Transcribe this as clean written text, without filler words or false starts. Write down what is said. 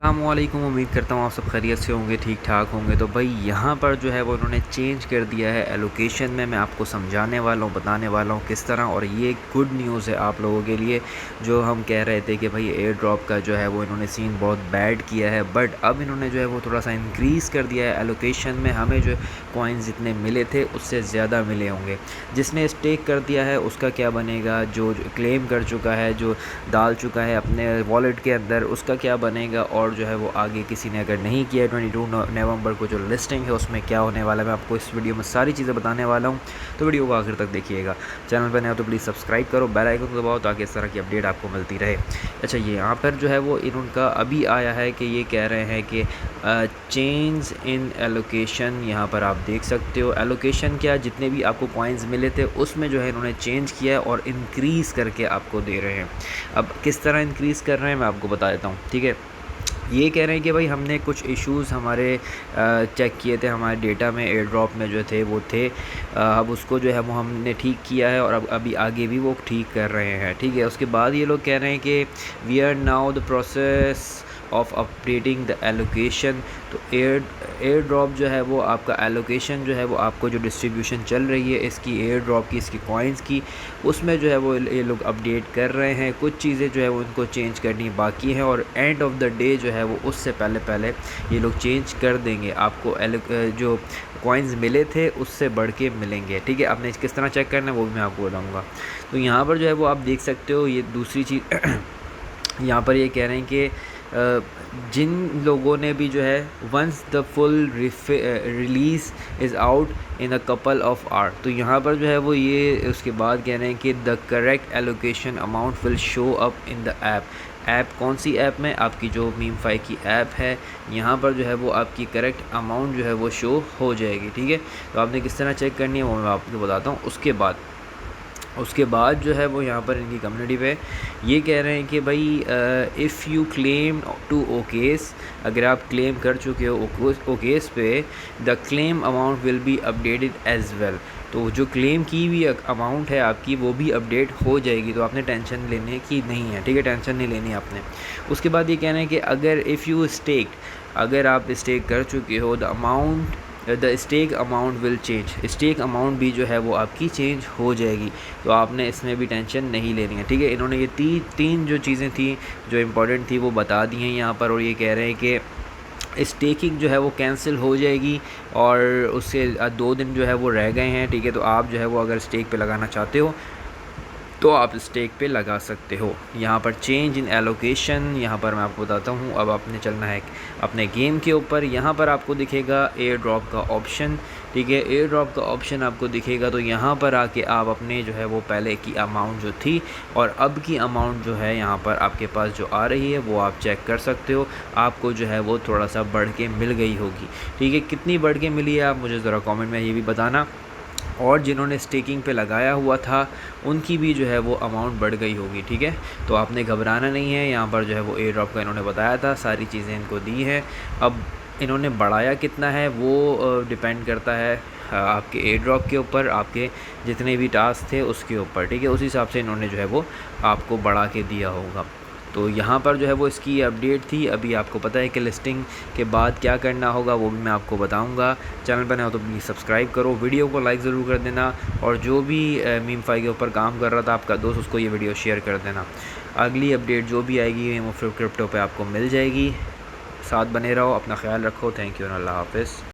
अस्सलामुअलैकुम। उम्मीद करता हूँ आप सब खैरियत से होंगे, ठीक ठाक होंगे। तो भाई यहाँ पर जो है वो इन्होंने चेंज कर दिया है एलोकेशन में। मैं आपको समझाने वाला हूँ, बताने वाला हूँ किस तरह। और ये गुड न्यूज़ है आप लोगों के लिए। जो हम कह रहे थे कि भाई एयर ड्रॉप का जो है वो इन्होंने सीन बहुत बैड किया है, बट अब इन्होंने जो है वो थोड़ा सा इंक्रीज़ कर दिया है एलोकेशन में। हमें जो कॉइन्स जितने मिले थे उससे ज़्यादा मिले होंगे। जिसने स्टेक कर दिया है उसका क्या बनेगा, जो क्लेम कर चुका है, जो डाल चुका है अपने वॉलेट के अंदर, उसका क्या बनेगा। और जो है वो आगे किसी ने अगर नहीं किया 22 नवंबर को जो लिस्टिंग है उसमें क्या होने वाला है, मैं आपको इस वीडियो में सारी चीज़ें बताने वाला हूँ। तो वीडियो को आखिर तक देखिएगा। चैनल पर नए हो तो प्लीज़ सब्सक्राइब करो, बेल आइकन को दबाओ ताकि इस तरह की अपडेट आपको मिलती रहे। अच्छा, ये यहाँ पर जो है वो इनका अभी आया है कि ये कह रहे हैं कि चेंज इन एलोकेशन। यहाँ पर आप देख सकते हो एलोकेशन क्या, जितने भी आपको कॉइन्स मिले थे उसमें जो है इन्होंने चेंज किया है और इंक्रीज़ करके आपको दे रहे हैं। अब किस तरह इंक्रीज़ कर रहे हैं मैं आपको बता देता हूँ, ठीक है। ये कह रहे हैं कि भाई हमने कुछ इश्यूज़ हमारे चेक किए थे, हमारे डेटा में एयर ड्रॉप में जो थे वो थे। अब उसको जो है वो हमने ठीक किया है और अब अभी आगे भी वो ठीक कर रहे हैं, ठीक है। उसके बाद ये लोग कह रहे हैं कि we are now the process of updating the allocation. तो एयर ड्रॉप जो है वो आपका एलोकेशन जो है वो आपको जो डिस्ट्रीब्यूशन चल रही है इसकी एयर ड्रॉप की, इसकी कॉइन्स की, उसमें जो है वो ये लोग अपडेट कर रहे हैं। कुछ चीज़ें जो है वो उनको चेंज करनी बाकी हैं और एंड ऑफ द डे जो है वो उससे पहले ये लोग चेंज कर देंगे। आपको जो कॉइन्स मिले थे उससे बढ़ के मिलेंगे, ठीक है। आपने किस तरह चेक करना है वो भी मैं आपको बताऊँगा। तो यहाँ पर जो है वो आप देख सकते हो, ये दूसरी चीज़ यहाँ पर ये कह रहे हैं कि जिन लोगों ने भी जो है once the full release is out in a couple of hour. तो यहाँ पर जो है वो ये उसके बाद कह रहे हैं कि the correct allocation amount will show up in the app. कौन सी ऐप में? आपकी जो मीमफाई की ऐप है, यहाँ पर जो है वो आपकी करेक्ट अमाउंट जो है वो शो हो जाएगी, ठीक है। तो आपने किस तरह चेक करनी है वो मैं आपको बताता हूँ। उसके बाद जो है वो यहाँ पर इनकी कम्युनिटी पे ये कह रहे हैं कि भाई if you claim to OKX, अगर आप क्लेम कर चुके हो ओकेस पे, the claim amount will be updated as well. तो जो क्लेम की हुई अमाउंट है आपकी वो भी अपडेट हो जाएगी। तो आपने टेंशन लेने की नहीं है, ठीक है, टेंशन नहीं लेनी आपने। उसके बाद ये कह रहे हैं कि अगर इफ़ यू स्टेक, अगर आप स्टेक कर चुके हो, the stake amount will change, stake amount भी जो है वो आपकी चेंज हो जाएगी। तो आपने इसमें भी टेंशन नहीं लेनी है, ठीक है। इन्होंने ये तीन जो चीज़ें थी जो इम्पोर्टेंट थी वो बता दी हैं यहाँ पर। और ये कह रहे हैं कि स्टेकिंग जो है वो कैंसिल हो जाएगी और उससे 2 दिन जो है वो रह गए हैं, ठीक है। तो आप जो है वो अगर स्टेक पे लगाना चाहते हो तो आप स्टेक पे लगा सकते हो। यहाँ पर चेंज इन एलोकेशन, यहाँ पर मैं आपको बताता हूँ। अब आपने चलना है अपने गेम के ऊपर। यहाँ पर आपको दिखेगा एयर ड्रॉप का ऑप्शन, ठीक है। एयर ड्रॉप का ऑप्शन आपको दिखेगा तो यहाँ पर आके आप अपने जो है वो पहले की अमाउंट जो थी और अब की अमाउंट जो है यहाँ पर आपके पास जो आ रही है वो आप चेक कर सकते हो। आपको जो है वो थोड़ा सा बढ़ के मिल गई होगी, ठीक है। कितनी बढ़ के मिली है आप मुझे ज़रा कमेंट में ये भी बताना। और जिन्होंने स्टेकिंग पे लगाया हुआ था उनकी भी जो है वो अमाउंट बढ़ गई होगी, ठीक है। तो आपने घबराना नहीं है। यहाँ पर जो है वो एयर ड्रॉप का इन्होंने बताया था, सारी चीज़ें इनको दी हैं। अब इन्होंने बढ़ाया कितना है वो डिपेंड करता है आपके एयर ड्रॉप के ऊपर, आपके जितने भी टास्क थे उसके ऊपर, ठीक है। उस हिसाब से इन्होंने जो है वो आपको बढ़ा के दिया होगा। तो यहाँ पर जो है वो इसकी अपडेट थी। अभी आपको पता है कि लिस्टिंग के बाद क्या करना होगा वो भी मैं आपको बताऊँगा। चैनल पर नए हो तो प्लीज़ सब्सक्राइब करो, वीडियो को लाइक ज़रूर कर देना। और जो भी मीमफाई के ऊपर काम कर रहा था आपका दोस्त, उसको ये वीडियो शेयर कर देना। अगली अपडेट जो भी आएगी वो क्रिप्टो पे आपको मिल जाएगी। साथ बने रहो, अपना ख्याल रखो। थैंक यू और अल्लाह हाफ़िज़।